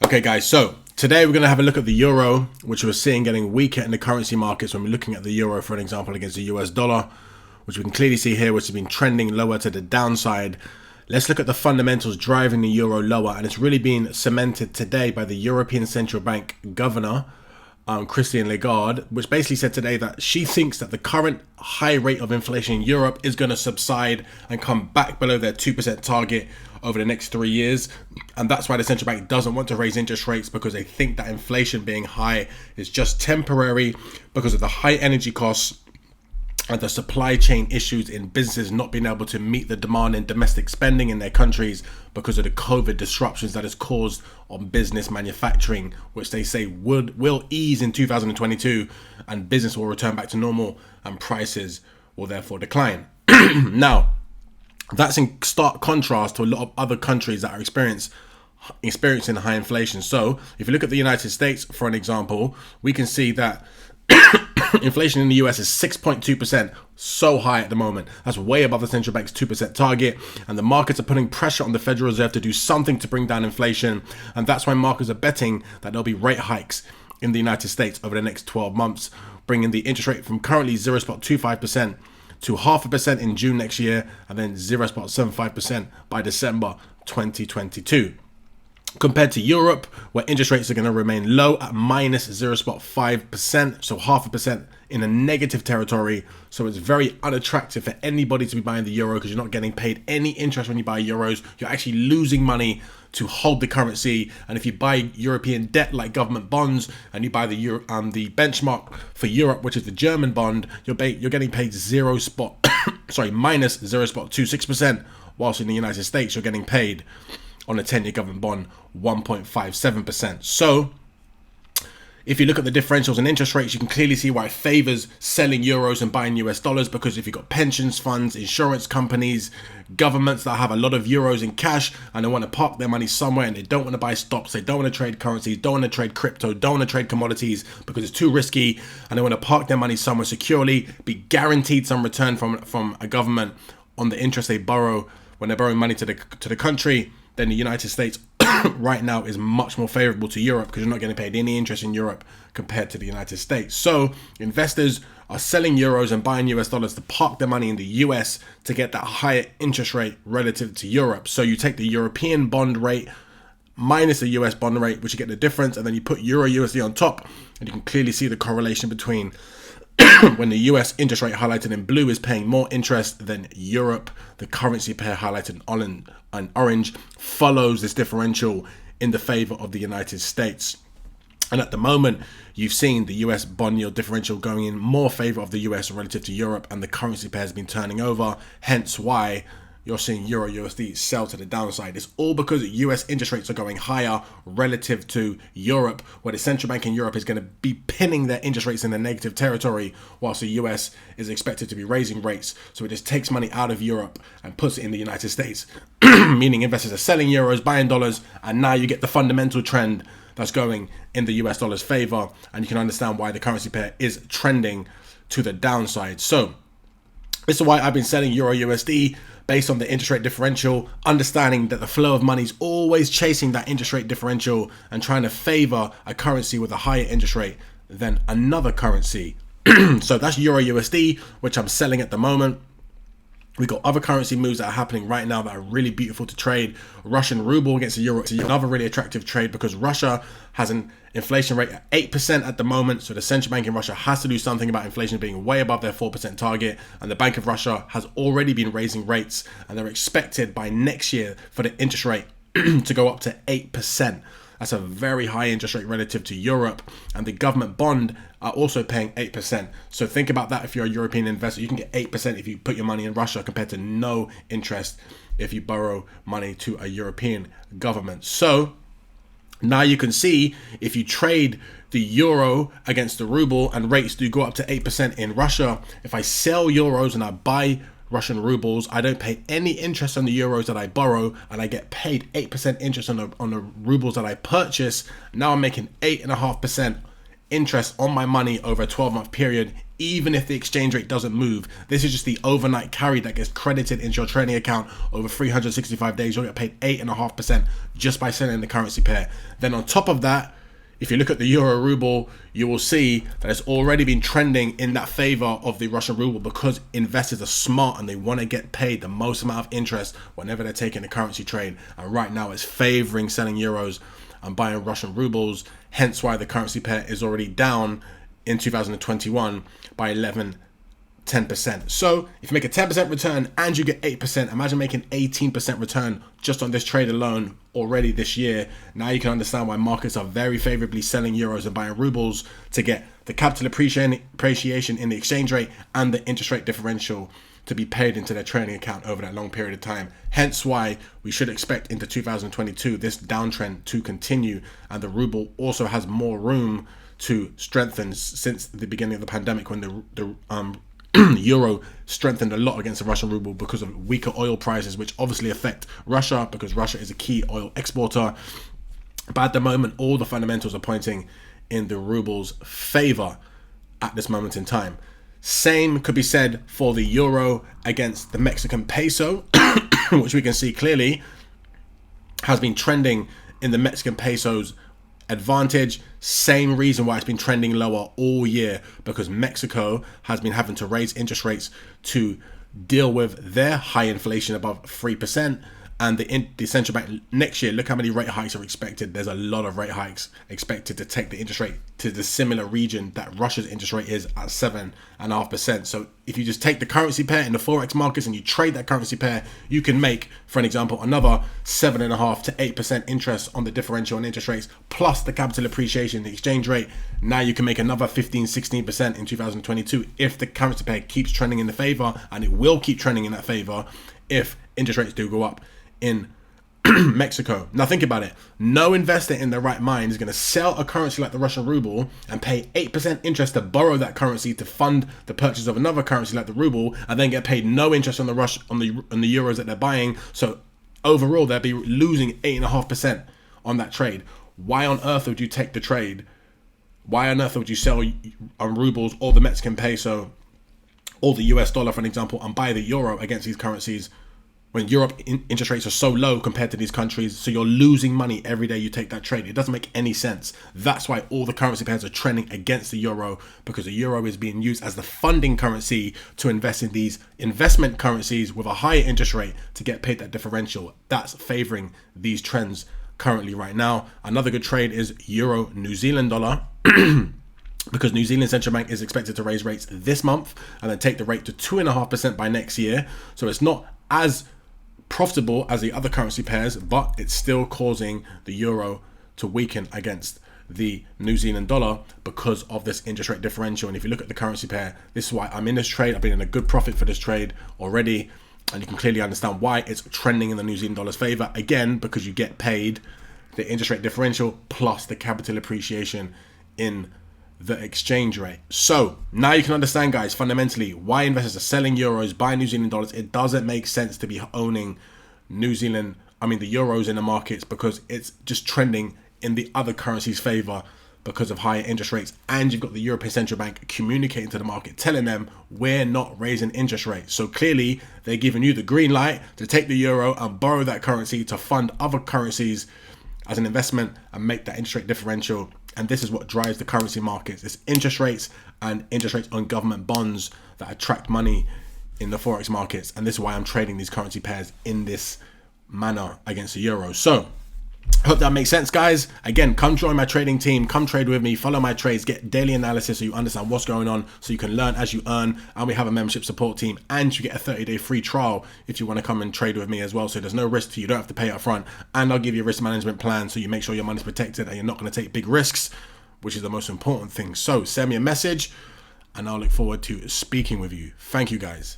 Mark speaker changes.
Speaker 1: Okay guys, so today we're going to have a look at the euro, which we're seeing getting weaker in the currency markets when we're looking at the euro, for an example, against the US dollar, which we can clearly see here, which has been trending lower to the downside. Let's look at the fundamentals driving the euro lower, and it's really been cemented today by the European Central Bank Governor, Christine Lagarde, which basically said today that she thinks that the current high rate of inflation in Europe is going to subside and come back below their 2% target over the next 3 years. And that's why the central bank doesn't want to raise interest rates, because they think that inflation being high is just temporary because of the high energy costs and the supply chain issues in businesses not being able to meet the demand in domestic spending in their countries because of the COVID disruptions that has caused on business manufacturing, which they say will ease in 2022 and business will return back to normal and prices will therefore decline. Now, that's in stark contrast to a lot of other countries that are experiencing high inflation. So if you look at the United States, for an example, we can see that inflation in the US is 6.2%, so high at the moment. That's way above the central bank's 2% target, and the markets are putting pressure on the Federal Reserve to do something to bring down inflation, and that's why markets are betting that there'll be rate hikes in the United States over the next 12 months, bringing the interest rate from currently 0.25% to 0.5% in June next year, and then 0.75% by December 2022. Compared to Europe, where interest rates are going to remain low at minus 0.5%, so 0.5% in a negative territory. So it's very unattractive for anybody to be buying the euro, because you're not getting paid any interest when you buy euros. You're actually losing money to hold the currency. And if you buy European debt like government bonds, and you buy the benchmark for Europe, which is the German bond, you're getting paid minus 0.26%, whilst in the United States you're getting paid on a 10-year government bond 1.57%. So if you look at the differentials in interest rates, you can clearly see why it favors selling euros and buying US dollars, because if you've got pensions funds, insurance companies, governments that have a lot of euros in cash and they want to park their money somewhere, and they don't want to buy stocks, they don't want to trade currencies, don't want to trade crypto, don't want to trade commodities because it's too risky, and they want to park their money somewhere securely, be guaranteed some return from a government on the interest they borrow when they're borrowing money to the country, then the United States right now is much more favorable to Europe, because you're not getting paid any interest in Europe compared to the United States. So investors are selling euros and buying US dollars to park their money in the US to get that higher interest rate relative to Europe. So you take the European bond rate minus the US bond rate, which you get the difference, and then you put Euro USD on top, and you can clearly see the correlation between when the US interest rate highlighted in blue is paying more interest than Europe, the currency pair highlighted in orange follows this differential in the favor of the United States. And at the moment, you've seen the US bond yield differential going in more favor of the US relative to Europe, and the currency pair has been turning over, hence why you're seeing Euro USD sell to the downside. It's all because US interest rates are going higher relative to Europe, where the central bank in Europe is going to be pinning their interest rates in the negative territory, whilst the US is expected to be raising rates. So it just takes money out of Europe and puts it in the United States, meaning investors are selling euros, buying dollars, and now you get the fundamental trend that's going in the US dollar's favor, and you can understand why the currency pair is trending to the downside. So this is why I've been selling Euro USD based on the interest rate differential, understanding that the flow of money is always chasing that interest rate differential and trying to favor a currency with a higher interest rate than another currency. So that's Euro USD, which I'm selling at the moment. We've got other currency moves that are happening right now that are really beautiful to trade. Russian ruble against the euro is another really attractive trade, because Russia has an inflation rate at 8% at the moment. So the central bank in Russia has to do something about inflation being way above their 4% target. And the Bank of Russia has already been raising rates, and they're expected by next year for the interest rate to go up to 8%. That's a very high interest rate relative to Europe, and the government bond are also paying 8%. So think about that. If you're a European investor, you can get 8% if you put your money in Russia, compared to no interest if you borrow money to a European government. So now you can see, if you trade the euro against the ruble and rates do go up to 8% in Russia, if I sell euros and I buy Russian rubles, I don't pay any interest on the euros that I borrow, and I get paid 8% interest on the rubles that I purchase. Now I'm making 8.5% interest on my money over a 12-month period even if the exchange rate doesn't move. This is just the overnight carry that gets credited into your trading account over 365 days. You'll get paid 8.5% just by selling the currency pair. Then on top of that, if you look at the euro ruble, you will see that it's already been trending in that favor of the Russian ruble, because investors are smart and they want to get paid the most amount of interest whenever they're taking a currency trade. And right now it's favoring selling euros and buying Russian rubles, hence why the currency pair is already down in 2021 by 10%. So if you make a 10% return and you get 8%, imagine making 18% return just on this trade alone already this year. Now you can understand why markets are very favorably selling euros and buying rubles to get the capital appreciation in the exchange rate and the interest rate differential to be paid into their trading account over that long period of time. Hence why we should expect into 2022 this downtrend to continue, and the ruble also has more room to strengthen since the beginning of the pandemic, when the euro strengthened a lot against the Russian ruble because of weaker oil prices, which obviously affect Russia because Russia is a key oil exporter. But at the moment, all the fundamentals are pointing in the ruble's favor at this moment in time. Same could be said for the euro against the Mexican peso, which we can see clearly has been trending in the Mexican peso's advantage. Same reason why it's been trending lower all year, because Mexico has been having to raise interest rates to deal with their high inflation above 3%. And the central bank next year, look how many rate hikes are expected. There's a lot of rate hikes expected to take the interest rate to the similar region that Russia's interest rate is at 7.5%. So if you just take the currency pair in the Forex markets and you trade that currency pair, you can make, for an example, another 7.5 to 8% interest on the differential in interest rates, plus the capital appreciation in the exchange rate. Now you can make another 15-16% in 2022 if the currency pair keeps trending in the favor, and it will keep trending in that favor if interest rates do go up in Mexico. Now think about it. No investor in their right mind is going to sell a currency like the Russian ruble and pay 8% interest to borrow that currency to fund the purchase of another currency like the ruble, and then get paid no interest on the euros that they're buying. So overall, they'll be losing 8.5% on that trade. Why on earth would you take the trade? Why on earth would you sell rubles or the Mexican peso or the US dollar, for an example, and buy the euro against these currencies when Europe interest rates are so low compared to these countries? So you're losing money every day you take that trade. It doesn't make any sense. That's why all the currency pairs are trending against the euro, because the euro is being used as the funding currency to invest in these investment currencies with a higher interest rate to get paid that differential. That's favoring these trends currently right now. Another good trade is euro New Zealand dollar. Because New Zealand Central Bank is expected to raise rates this month and then take the rate to 2.5% by next year. So it's not as profitable as the other currency pairs, but it's still causing the euro to weaken against the New Zealand dollar because of this interest rate differential. And if you look at the currency pair, this is why I'm in this trade. I've been in a good profit for this trade already, and you can clearly understand why it's trending in the New Zealand dollar's favor, again because you get paid the interest rate differential plus the capital appreciation in the exchange rate. So now you can understand, guys, fundamentally why investors are selling euros, buying New Zealand dollars. It doesn't make sense to be owning the euros in the markets, because it's just trending in the other currency's favor because of higher interest rates. And you've got the European Central Bank communicating to the market, telling them we're not raising interest rates. So clearly they're giving you the green light to take the euro and borrow that currency to fund other currencies as an investment and make that interest rate differential. And this is what drives the currency markets. It's interest rates and interest rates on government bonds that attract money in the Forex markets. And this is why I'm trading these currency pairs in this manner against the euro. So hope that makes sense, guys. Again, come join my trading team. Come trade with me. Follow my trades. Get daily analysis so you understand what's going on, so you can learn as you earn. And we have a membership support team. And you get a 30-day free trial if you want to come and trade with me as well. So there's no risk to you. You don't have to pay up front. And I'll give you a risk management plan so you make sure your money's protected and you're not going to take big risks, which is the most important thing. So send me a message and I'll look forward to speaking with you. Thank you, guys.